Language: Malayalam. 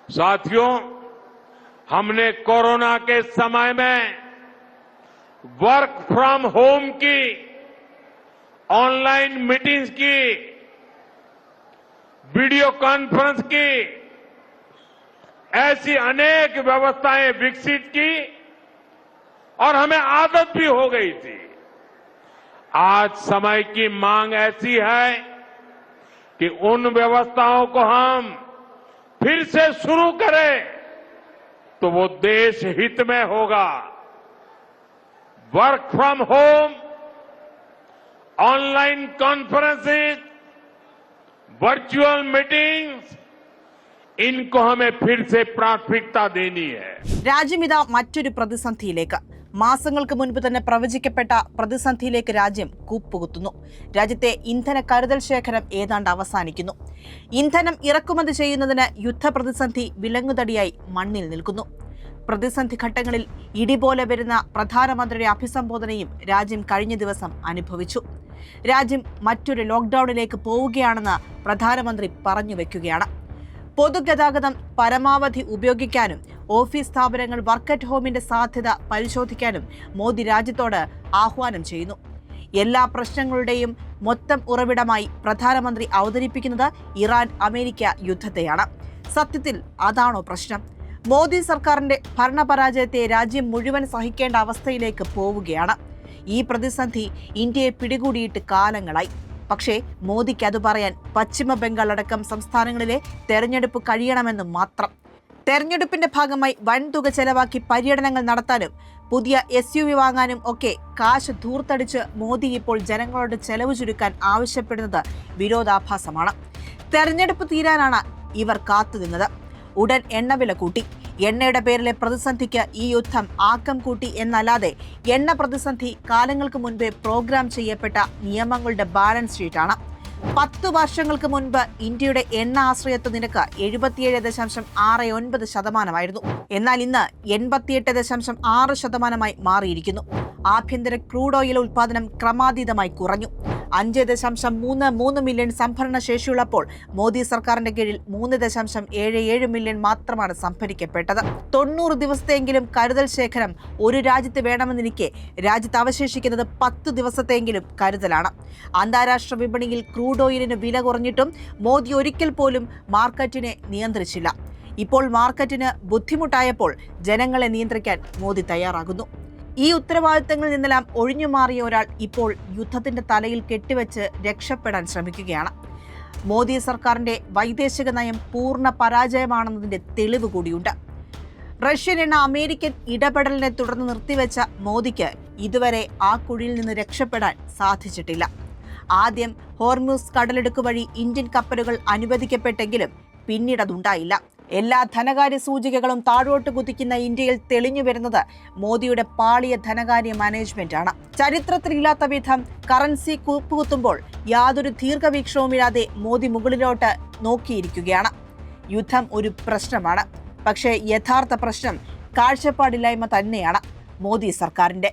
साथियों, हमने कोरोना के समय में वर्क फ्रॉम होम की, ऑनलाइन मीटिंग्स की, वीडियो कॉन्फ्रेंस की, ऐसी अनेक व्यवस्थाएं विकसित की और हमें आदत भी हो गई थी। आज समय की मांग ऐसी है कि उन व्यवस्थाओं को हम फिर से शुरू करें तो वो देश हित में होगा। Work from home, online conferences, virtual meetings, इनको हमें फिर से प्राथमिकता देनी है। രാജ്യമിതാ മറ്റൊരു പ്രതിസന്ധിയിലേക്ക്. മാസങ്ങൾക്ക് മുൻപ് തന്നെ പ്രവചിക്കപ്പെട്ട പ്രതിസന്ധിയിലേക്ക് രാജ്യം കൂപ്പുകുത്തുന്നു. രാജ്യത്തെ ഇന്ധന കരുതൽ ശേഖരം ഏതാണ്ട് അവസാനിക്കുന്നു. ഇന്ധനം ഇറക്കുമതി ചെയ്യുന്നതിന് യുദ്ധപ്രതിസന്ധി വിലങ്ങുതടിയായി മണ്ണിൽ നിൽക്കുന്നു. പ്രതിസന്ധി ഘട്ടങ്ങളിൽ ഇടിപോലെ വരുന്ന പ്രധാനമന്ത്രിയുടെ അഭിസംബോധനയും രാജ്യം കഴിഞ്ഞ ദിവസം അനുഭവിച്ചു. രാജ്യം മറ്റൊരു ലോക്ക്ഡൌണിലേക്ക് പോവുകയാണെന്ന് പ്രധാനമന്ത്രി പറഞ്ഞു വെക്കുകയാണ്. പൊതുഗതാഗതം പരമാവധി ഉപയോഗിക്കാനും ഓഫീസ് സ്ഥാപനങ്ങൾ വർക്ക് അറ്റ് ഹോമിന്റെ സാധ്യത പരിശോധിക്കാനും മോദി രാജ്യത്തോട് ആഹ്വാനം ചെയ്യുന്നു. എല്ലാ പ്രശ്നങ്ങളുടെയും മൊത്തം ഉറവിടമായി പ്രധാനമന്ത്രി അവതരിപ്പിക്കുന്നത് ഇറാൻ അമേരിക്ക യുദ്ധത്തെയാണ്. സത്യത്തിൽ അതാണോ പ്രശ്നം? മോദി സർക്കാരിന്റെ ഭരണപരാജയത്തെ രാജ്യം മുഴുവൻ സഹിക്കേണ്ട അവസ്ഥയിലേക്ക് പോവുകയാണ്. ഈ പ്രതിസന്ധി ഇന്ത്യയെ പിടികൂടിയിട്ട് കാലങ്ങളായി. പക്ഷേ മോദിക്ക് അത് പറയാൻ പശ്ചിമ ബംഗാൾ അടക്കം സംസ്ഥാനങ്ങളിലെ തെരഞ്ഞെടുപ്പ് കഴിയണമെന്ന് മാത്രം. തെരഞ്ഞെടുപ്പിന്റെ ഭാഗമായി വൻതുക ചെലവാക്കി പര്യടനങ്ങൾ നടത്താനും പുതിയ SUV വാങ്ങാനും ഒക്കെ കാശ് ധൂർത്തടിച്ച് മോദി ഇപ്പോൾ ജനങ്ങളോട് ചെലവ് ചുരുക്കാൻ ആവശ്യപ്പെടുന്നത് വിരോധാഭാസമാണ്. തെരഞ്ഞെടുപ്പ് തീരാനാണ് ഇവർ കാത്തുനിന്നത്. ഉടൻ എണ്ണവില കൂട്ടി. എണ്ണയുടെ പേരിലെ പ്രതിസന്ധിക്ക് ഈ യുദ്ധം ആക്കം കൂട്ടി എന്നല്ലാതെ എണ്ണ പ്രതിസന്ധി കാലങ്ങൾക്ക് മുൻപേ പ്രോഗ്രാം ചെയ്യപ്പെട്ട നിയമങ്ങളുടെ ബാലൻസ് ഷീറ്റാണ്. 10 വർഷങ്ങൾക്ക് മുൻപ് ഇന്ത്യയുടെ എണ്ണ ആശ്രയത്വ നിരക്ക് 77.69%. എന്നാൽ ഇന്ന് 88.6% മാറിയിരിക്കുന്നു. ആഭ്യന്തര ക്രൂഡ് ഓയിൽ ഉൽപാദനം ക്രമാതീതമായി കുറഞ്ഞു. 5.33 മില്യൺ സംഭരണ ശേഷിയുള്ളപ്പോൾ മോദി സർക്കാരിന്റെ കീഴിൽ 3.77 മില്യൺ മാത്രമാണ് സംഭരിക്കപ്പെട്ടത്. 90 ദിവസത്തെയെങ്കിലും കരുതൽ ശേഖരം ഒരു രാജ്യത്ത് വേണമെന്നിരിക്കെ രാജ്യത്ത് അവശേഷിക്കുന്നത് 10 ദിവസത്തെയെങ്കിലും കരുതലാണ്. അന്താരാഷ്ട്ര വിപണിയിൽ ക്രൂഡ് ഓയിലിന് വില കുറഞ്ഞിട്ടും മോദി ഒരിക്കൽ പോലും മാർക്കറ്റിനെ നിയന്ത്രിച്ചില്ല. ഇപ്പോൾ മാർക്കറ്റിന് ബുദ്ധിമുട്ടായപ്പോൾ ജനങ്ങളെ നിയന്ത്രിക്കാൻ മോദി തയ്യാറാകുന്നു. ഈ ഉത്തരവാദിത്തങ്ങളിൽ നിന്നെല്ലാം ഒഴിഞ്ഞുമാറിയ ഒരാൾ ഇപ്പോൾ യുദ്ധത്തിന്റെ തലയിൽ കെട്ടിവെച്ച് രക്ഷപ്പെടാൻ ശ്രമിക്കുകയാണ്. മോദി സർക്കാരിന്റെ വൈദേശിക നയം പൂർണ്ണ പരാജയമാണെന്നതിന്റെ തെളിവ് കൂടിയുണ്ട്. റഷ്യൻ എണ്ണ അമേരിക്കൻ ഇടപെടലിനെ തുടർന്ന് നിർത്തിവെച്ച മോദിക്ക് ഇതുവരെ ആ കുഴിയിൽ നിന്ന് രക്ഷപ്പെടാൻ സാധിച്ചിട്ടില്ല. ആദ്യം ഹോർമുസ് കടലിടുക്ക് വഴി ഇന്ത്യൻ കപ്പലുകൾ അനുവദിക്കപ്പെട്ടെങ്കിലും പിന്നീട് അതുണ്ടായില്ല. എല്ലാ ധനകാര്യ സൂചികകളും താഴോട്ട് കുതിക്കുന്ന ഇന്ത്യയിൽ തെളിഞ്ഞു വരുന്നത് മോദിയുടെ പാളിയ ധനകാര്യ മാനേജ്മെന്റാണ്. ചരിത്രത്തിലില്ലാത്ത വിധം കറൻസി കൂപ്പുകുത്തുമ്പോൾ യാതൊരു ദീർഘവീക്ഷണവുമില്ലാതെ മോദി മുകളിലോട്ട് നോക്കിയിരിക്കുകയാണ്. യുദ്ധം ഒരു പ്രശ്നമാണ്. പക്ഷേ യഥാർത്ഥ പ്രശ്നം കാഴ്ചപ്പാടില്ലായ്മ തന്നെയാണ് മോദി സർക്കാരിന്റെ.